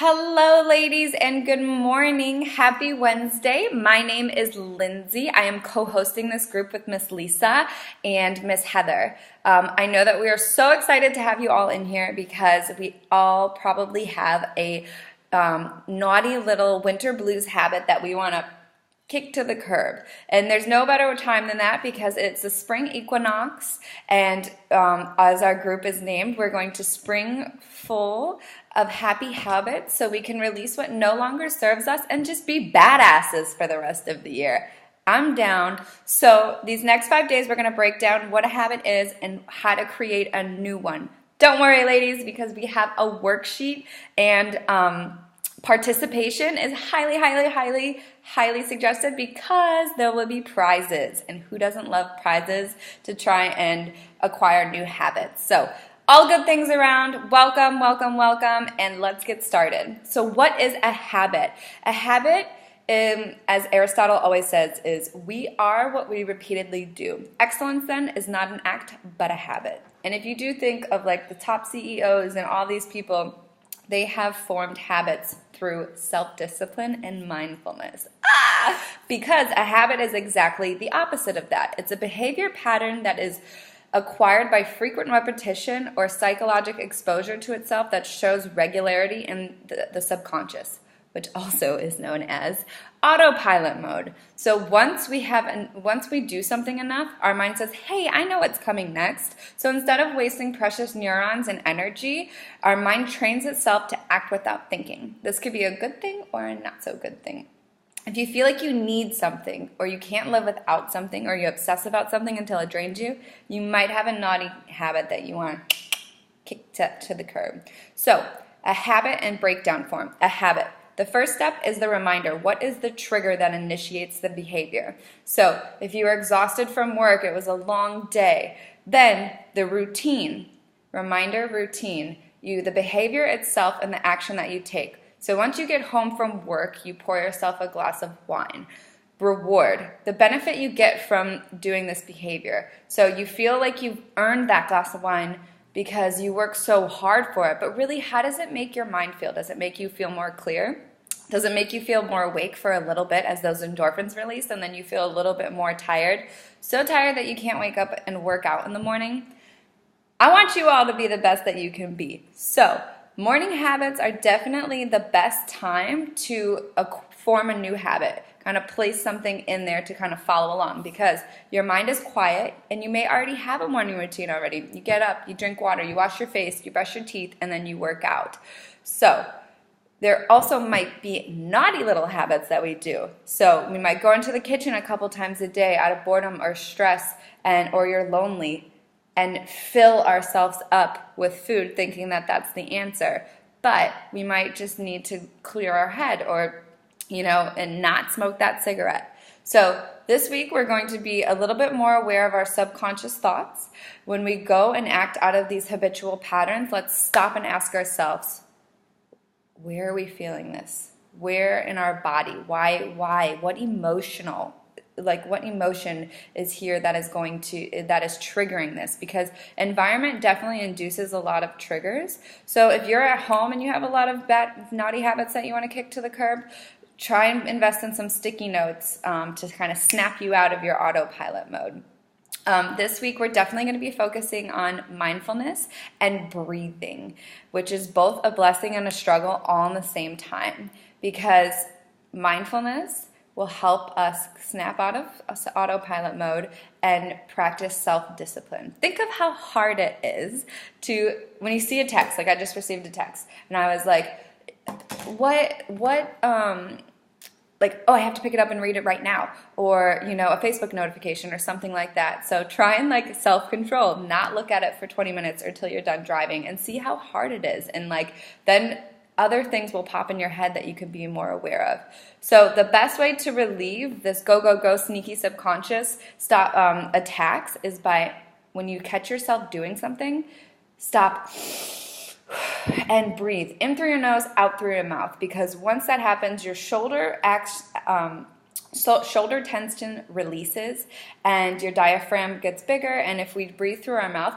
Hello, ladies, and good morning. Happy Wednesday. My name is Lindsay. I am co-hosting this group with Miss Lisa and Miss Heather. I know that we are so excited to have you all in here because we all probably have a naughty little winter blues habit that we want to kick to the curb. And there's no better time than that because it's the spring equinox, and as our group is named, we're going to spring full of happy habits so we can release what no longer serves us and just be badasses for the rest of the year. I'm down. So these next 5 days we're going to break down what a habit is and how to create a new one. Don't worry, ladies, because we have a worksheet, and participation is highly suggested because there will be prizes, and who doesn't love prizes to try and acquire new habits? So all good things around. Welcome, and let's get started. So what is a habit? A habit, as Aristotle always says, is we are what we repeatedly do. Excellence then is not an act but a habit. And if you do think of like the top CEOs and all these people, they have formed habits through self-discipline and mindfulness. Because a habit is exactly the opposite of that. It's a behavior pattern that is acquired by frequent repetition or psychological exposure to itself that shows regularity in the subconscious, which also is known as autopilot mode. So once we do something enough, our mind says, hey, I know what's coming next. So instead of wasting precious neurons and energy, our mind trains itself to act without thinking. This could be a good thing or a not so good thing. If you feel like you need something, or you can't live without something, or you obsess about something until it drains you, you might have a naughty habit that you want to kick to the curb. So a habit in breakdown form. A habit. The first step is the reminder. What is the trigger that initiates the behavior? So if you were exhausted from work, it was a long day, then the routine, reminder, routine, the behavior itself and the action that you take. So once you get home from work, you pour yourself a glass of wine. Reward, the benefit you get from doing this behavior. So you feel like you've earned that glass of wine because you work so hard for it. But really, how does it make your mind feel? Does it make you feel more clear? Does it make you feel more awake for a little bit as those endorphins release, and then you feel a little bit more tired? So tired that you can't wake up and work out in the morning? I want you all to be the best that you can be. So morning habits are definitely the best time to form a new habit. Kind of place something in there to kind of follow along, because your mind is quiet and you may already have a morning routine already. You get up, you drink water, you wash your face, you brush your teeth, and then you work out. So there also might be naughty little habits that we do. So we might go into the kitchen a couple times a day out of boredom or stress, or you're lonely, and fill ourselves up with food thinking that that's the answer. But we might just need to clear our head, or and not smoke that cigarette. So this week we're going to be a little bit more aware of our subconscious thoughts. When we go and act out of these habitual patterns, let's stop and ask ourselves, where are we feeling this? Where in our body? Why? What emotion is here that is triggering this? Because environment definitely induces a lot of triggers. So if you're at home and you have a lot of bad, naughty habits that you want to kick to the curb, try and invest in some sticky notes to kind of snap you out of your autopilot mode. This week we're definitely going to be focusing on mindfulness and breathing, which is both a blessing and a struggle all in the same time, because mindfulness will help us snap out of autopilot mode and practice self-discipline. Think of how hard it is when you see a text, like I just received a text, and I was like, I have to pick it up and read it right now, or, a Facebook notification or something like that. So try and self-control, not look at it for 20 minutes or till you're done driving, and see how hard it is. And then other things will pop in your head that you can be more aware of. So the best way to relieve this go, sneaky subconscious attacks is by, when you catch yourself doing something, stop and breathe in through your nose, out through your mouth. Because once that happens, your shoulder tension releases and your diaphragm gets bigger. And if we breathe through our mouth,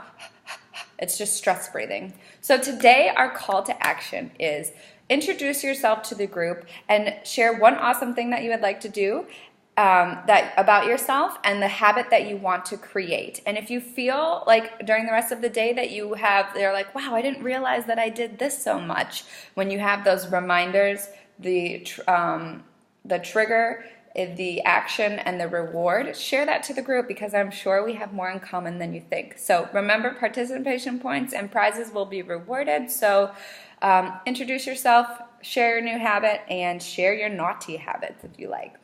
It's just stress breathing. So today our call to action is introduce yourself to the group and share one awesome thing that you would like to do that about yourself and the habit that you want to create. And if you feel like during the rest of the day that they're like, wow, I didn't realize that I did this so much. When you have those reminders, the trigger, the action, and the reward, share that to the group because I'm sure we have more in common than you think. So remember, participation points and prizes will be rewarded. So introduce yourself, share your new habit, and share your naughty habits if you like.